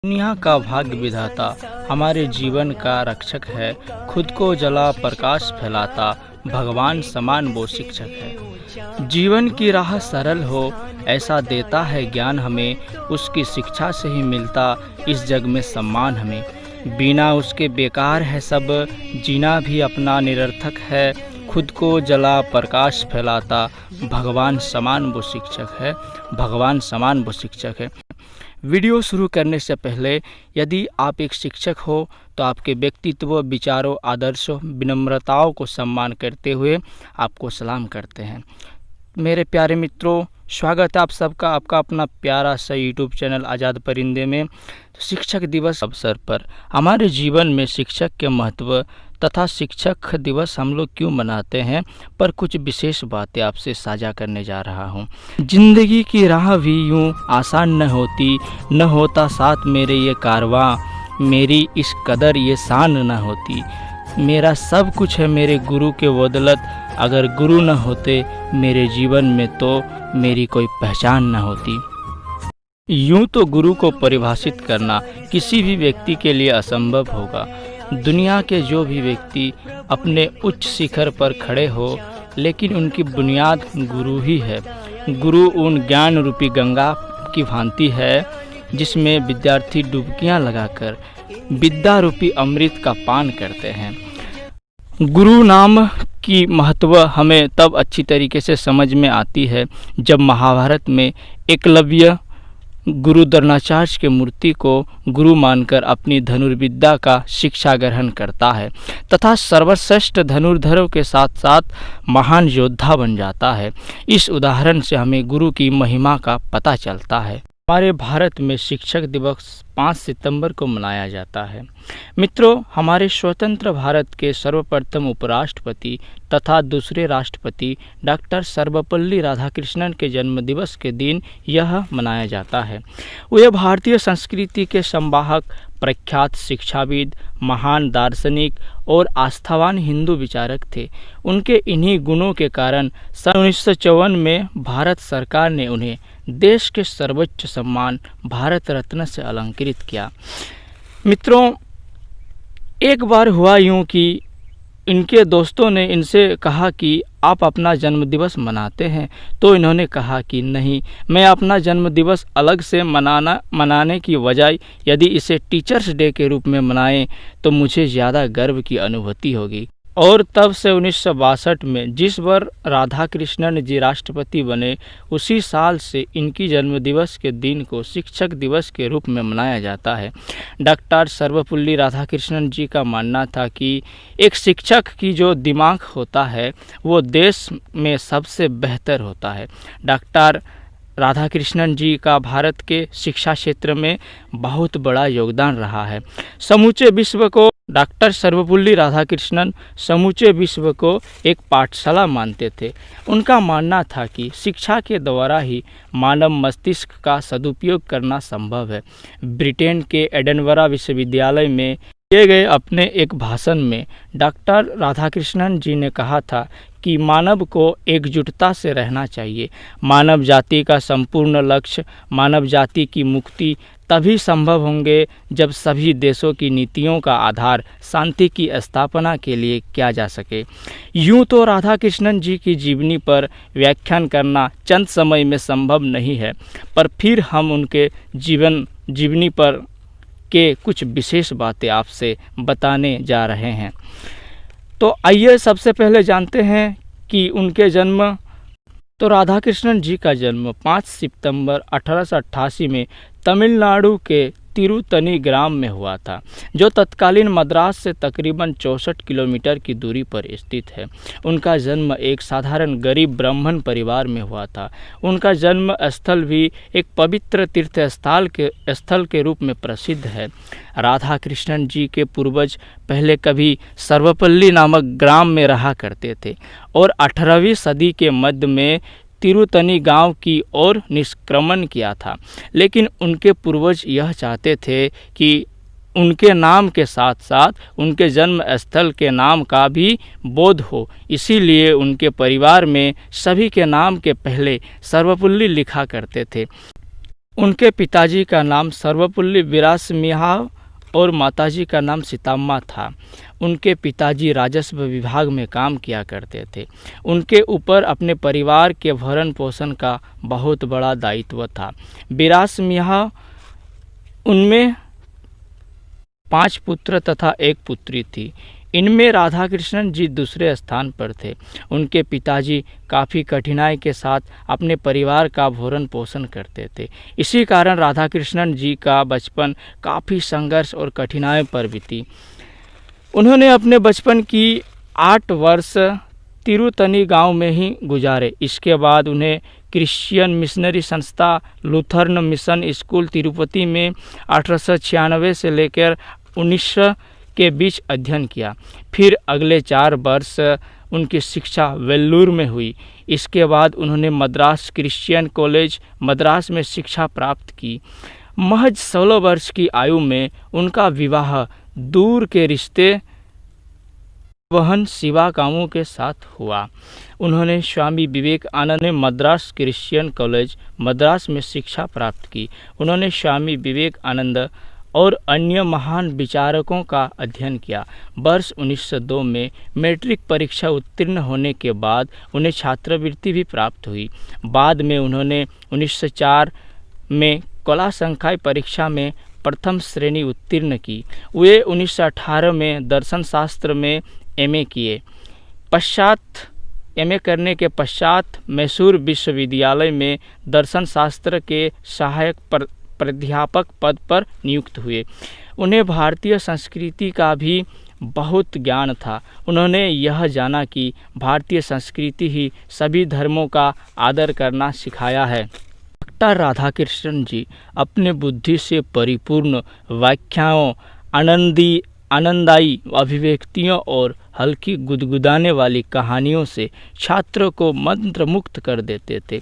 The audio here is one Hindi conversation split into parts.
दुनिया का भाग्य विधाता हमारे जीवन का रक्षक है। खुद को जला प्रकाश फैलाता भगवान समान वो शिक्षक है। जीवन की राह सरल हो ऐसा देता है ज्ञान हमें, उसकी शिक्षा से ही मिलता इस जग में सम्मान हमें। बिना उसके बेकार है सब, जीना भी अपना निरर्थक है। खुद को जला प्रकाश फैलाता भगवान समान वो शिक्षक है। भगवान समान वो शिक्षक है। वीडियो शुरू करने से पहले यदि आप एक शिक्षक हो तो आपके व्यक्तित्व, विचारों, आदर्शों, विनम्रताओं को सम्मान करते हुए आपको सलाम करते हैं। मेरे प्यारे मित्रों, स्वागत है आप सबका आपका अपना प्यारा सा यूट्यूब चैनल आज़ाद परिंदे में। तो शिक्षक दिवस अवसर पर हमारे जीवन में शिक्षक के महत्व तथा शिक्षक दिवस हम लोग क्यों मनाते हैं पर कुछ विशेष बातें आपसे साझा करने जा रहा हूँ। जिंदगी की राह भी यूँ आसान न होती, न होता साथ मेरे ये कारवां, मेरी इस कदर ये शान न होती। मेरा सब कुछ है मेरे गुरु के बदौलत, अगर गुरु न होते मेरे जीवन में तो मेरी कोई पहचान न होती। यूँ तो गुरु को परिभाषित करना किसी भी व्यक्ति के लिए असंभव होगा। दुनिया के जो भी व्यक्ति अपने उच्च शिखर पर खड़े हो, लेकिन उनकी बुनियाद गुरु ही है। गुरु उन ज्ञान रूपी गंगा की भांति है जिसमें विद्यार्थी डुबकियां लगाकर विद्या रूपी अमृत का पान करते हैं। गुरु नाम की महत्व हमें तब अच्छी तरीके से समझ में आती है जब महाभारत में एकलव्य गुरु द्रोणाचार्य के मूर्ति को गुरु मानकर अपनी धनुर्विद्या का शिक्षा ग्रहण करता है तथा सर्वश्रेष्ठ धनुर्धरों के साथ साथ महान योद्धा बन जाता है। इस उदाहरण से हमें गुरु की महिमा का पता चलता है। हमारे भारत में शिक्षक दिवस 5 सितंबर को मनाया जाता है। मित्रों, हमारे स्वतंत्र भारत के सर्वप्रथम उपराष्ट्रपति तथा दूसरे राष्ट्रपति डॉक्टर सर्वपल्ली राधाकृष्णन के जन्मदिवस के दिन यह मनाया जाता है। वे भारतीय संस्कृति के संवाहक, प्रख्यात शिक्षाविद, महान दार्शनिक और आस्थावान हिंदू विचारक थे। उनके इन्हीं गुणों के कारण सन 1954 में भारत सरकार ने उन्हें देश के सर्वोच्च सम्मान भारत रत्न से अलंकृत किया। मित्रों, एक बार हुआ यूं कि इनके दोस्तों ने इनसे कहा कि आप अपना जन्मदिवस मनाते हैं, तो इन्होंने कहा कि नहीं, मैं अपना जन्मदिवस अलग से मनाने की बजाय यदि इसे टीचर्स डे के रूप में मनाएं तो मुझे ज़्यादा गर्व की अनुभूति होगी। और तब से 1962 में जिस बार राधाकृष्णन जी राष्ट्रपति बने, उसी साल से इनकी जन्मदिवस के दिन को शिक्षक दिवस के रूप में मनाया जाता है। डॉक्टर सर्वपल्ली राधाकृष्णन जी का मानना था कि एक शिक्षक की जो दिमाग होता है वो देश में सबसे बेहतर होता है। डॉक्टर राधाकृष्णन जी का भारत के शिक्षा क्षेत्र में बहुत बड़ा योगदान रहा है। समूचे विश्व को डॉक्टर सर्वपल्ली राधाकृष्णन समूचे विश्व को एक पाठशाला मानते थे। उनका मानना था कि शिक्षा के द्वारा ही मानव मस्तिष्क का सदुपयोग करना संभव है। ब्रिटेन के एडिनबरा विश्वविद्यालय में दिए गए अपने एक भाषण में डॉक्टर राधाकृष्णन जी ने कहा था कि मानव को एकजुटता से रहना चाहिए। मानव जाति का संपूर्ण लक्ष्य, मानव जाति की मुक्ति तभी संभव होंगे जब सभी देशों की नीतियों का आधार शांति की स्थापना के लिए किया जा सके। यूँ तो राधाकृष्णन जी की जीवनी पर व्याख्यान करना चंद समय में संभव नहीं है, पर फिर हम उनके जीवनी पर के कुछ विशेष बातें आपसे बताने जा रहे हैं। तो आइए सबसे पहले जानते हैं कि उनके जन्म। तो राधाकृष्णन जी का जन्म 5 सितंबर 1888 में तमिलनाडु के तिरुतनी ग्राम में हुआ था, जो तत्कालीन मद्रास से तकरीबन 64 किलोमीटर की दूरी पर स्थित है। उनका जन्म एक साधारण गरीब ब्राह्मण परिवार में हुआ था। उनका जन्म स्थल भी एक पवित्र तीर्थ स्थल के रूप में प्रसिद्ध है। राधाकृष्णन जी के पूर्वज पहले कभी सर्वपल्ली नामक ग्राम में रहा करते थे और 18वीं सदी के मध्य में तिरुतनी गांव की ओर निष्क्रमण किया था। लेकिन उनके पूर्वज यह चाहते थे कि उनके नाम के साथ साथ उनके जन्म स्थल के नाम का भी बोध हो, इसीलिए उनके परिवार में सभी के नाम के पहले सर्वपल्ली लिखा करते थे। उनके पिताजी का नाम सर्वपल्ली विलासमिहाव और माताजी का नाम सीताम्मा था। उनके पिताजी राजस्व विभाग में काम किया करते थे। उनके ऊपर अपने परिवार के भरण पोषण का बहुत बड़ा दायित्व था। विलासमिहाव उनमें 5 पुत्र तथा 1 पुत्री थी। इनमें राधा कृष्णन जी दूसरे स्थान पर थे। उनके पिताजी काफ़ी कठिनाई के साथ अपने परिवार का भरण पोषण करते थे। इसी कारण राधा कृष्णन जी का बचपन काफ़ी संघर्ष और कठिनाई पर बीती। उन्होंने अपने बचपन की 8 वर्ष तिरुतनी गांव में ही गुजारे। इसके बाद उन्हें क्रिश्चियन मिशनरी संस्था लूथरन मिशन स्कूल तिरुपति में 1896 से लेकर 1900 के बीच अध्ययन किया। फिर अगले 4 वर्ष उनकी शिक्षा वेल्लूर में हुई। इसके बाद उन्होंने मद्रास क्रिश्चियन कॉलेज मद्रास में शिक्षा प्राप्त की। महज 16 वर्ष की आयु में उनका विवाह दूर के रिश्ते बहन शिवा कामू के साथ हुआ। उन्होंने स्वामी विवेकानंद ने मद्रास क्रिश्चियन कॉलेज मद्रास में शिक्षा प्राप्त की। उन्होंने स्वामी विवेकानंद और अन्य महान विचारकों का अध्ययन किया। वर्ष 1902 में मैट्रिक परीक्षा उत्तीर्ण होने के बाद उन्हें छात्रवृत्ति भी प्राप्त हुई। बाद में उन्होंने 1904 में कला संकाय परीक्षा में प्रथम श्रेणी उत्तीर्ण की। वे 1918 में दर्शन शास्त्र में एमए किए। एमए करने के पश्चात मैसूर विश्वविद्यालय में दर्शन शास्त्र के सहायक प्राध्यापक पद पर नियुक्त हुए। उन्हें भारतीय संस्कृति का भी बहुत ज्ञान था। उन्होंने यह जाना कि भारतीय संस्कृति ही सभी धर्मों का आदर करना सिखाया है। डॉक्टर राधाकृष्णन जी अपने बुद्धि से परिपूर्ण व्याख्याओं, आनंदायी अभिव्यक्तियों और हल्की गुदगुदाने वाली कहानियों से छात्रों को मंत्रमुग्ध कर देते थे।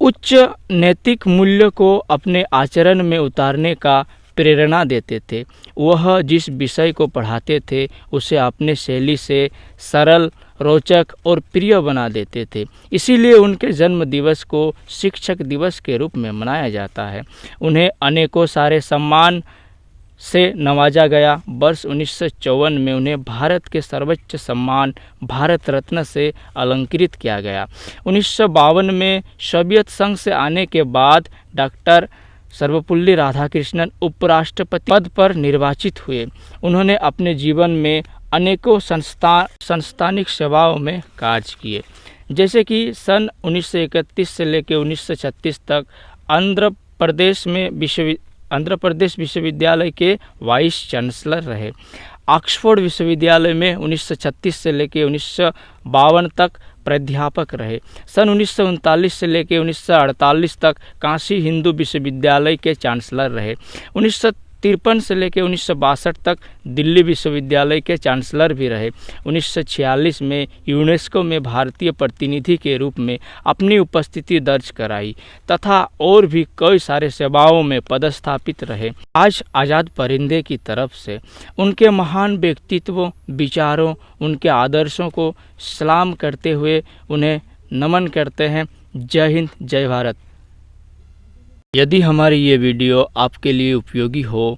उच्च नैतिक मूल्य को अपने आचरण में उतारने का प्रेरणा देते थे। वह जिस विषय को पढ़ाते थे उसे अपने शैली से सरल, रोचक और प्रिय बना देते थे। इसीलिए उनके जन्म दिवस को शिक्षक दिवस के रूप में मनाया जाता है। उन्हें अनेकों सारे सम्मान से नवाजा गया। वर्ष 1954 में उन्हें भारत के सर्वोच्च सम्मान भारत रत्न से अलंकृत किया गया। 1952 में सोवियत संघ से आने के बाद डॉक्टर सर्वपल्ली राधाकृष्णन उपराष्ट्रपति पद पर निर्वाचित हुए। उन्होंने अपने जीवन में अनेकों संस्थानिक सेवाओं में कार्य किए, जैसे कि सन 1931 से लेकर 1936 तक आंध्र प्रदेश विश्वविद्यालय के वाइस चांसलर रहे। ऑक्सफोर्ड विश्वविद्यालय में 1936 से लेकर 1952 तक प्राध्यापक रहे। सन 1939 से लेकर 1948 तक काशी हिंदू विश्वविद्यालय के चांसलर रहे। 1953 से लेकर 1962 तक दिल्ली विश्वविद्यालय के चांसलर भी रहे। 1946 में यूनेस्को में भारतीय प्रतिनिधि के रूप में अपनी उपस्थिति दर्ज कराई तथा और भी कई सारे सेवाओं में पदस्थापित रहे। आज आज़ाद परिंदे की तरफ से उनके महान व्यक्तित्व, विचारों, उनके आदर्शों को सलाम करते हुए उन्हें नमन करते हैं। जय हिंद, जय भारत। यदि हमारी ये वीडियो आपके लिए उपयोगी हो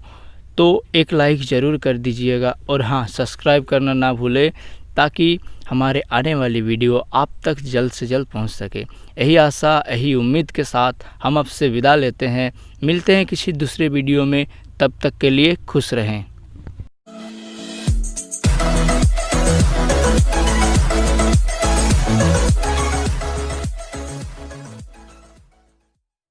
तो एक लाइक ज़रूर कर दीजिएगा और हाँ, सब्सक्राइब करना ना भूलें ताकि हमारे आने वाली वीडियो आप तक जल्द से जल्द पहुंच सके। यही आशा, यही उम्मीद के साथ हम आपसे विदा लेते हैं। मिलते हैं किसी दूसरे वीडियो में, तब तक के लिए खुश रहें।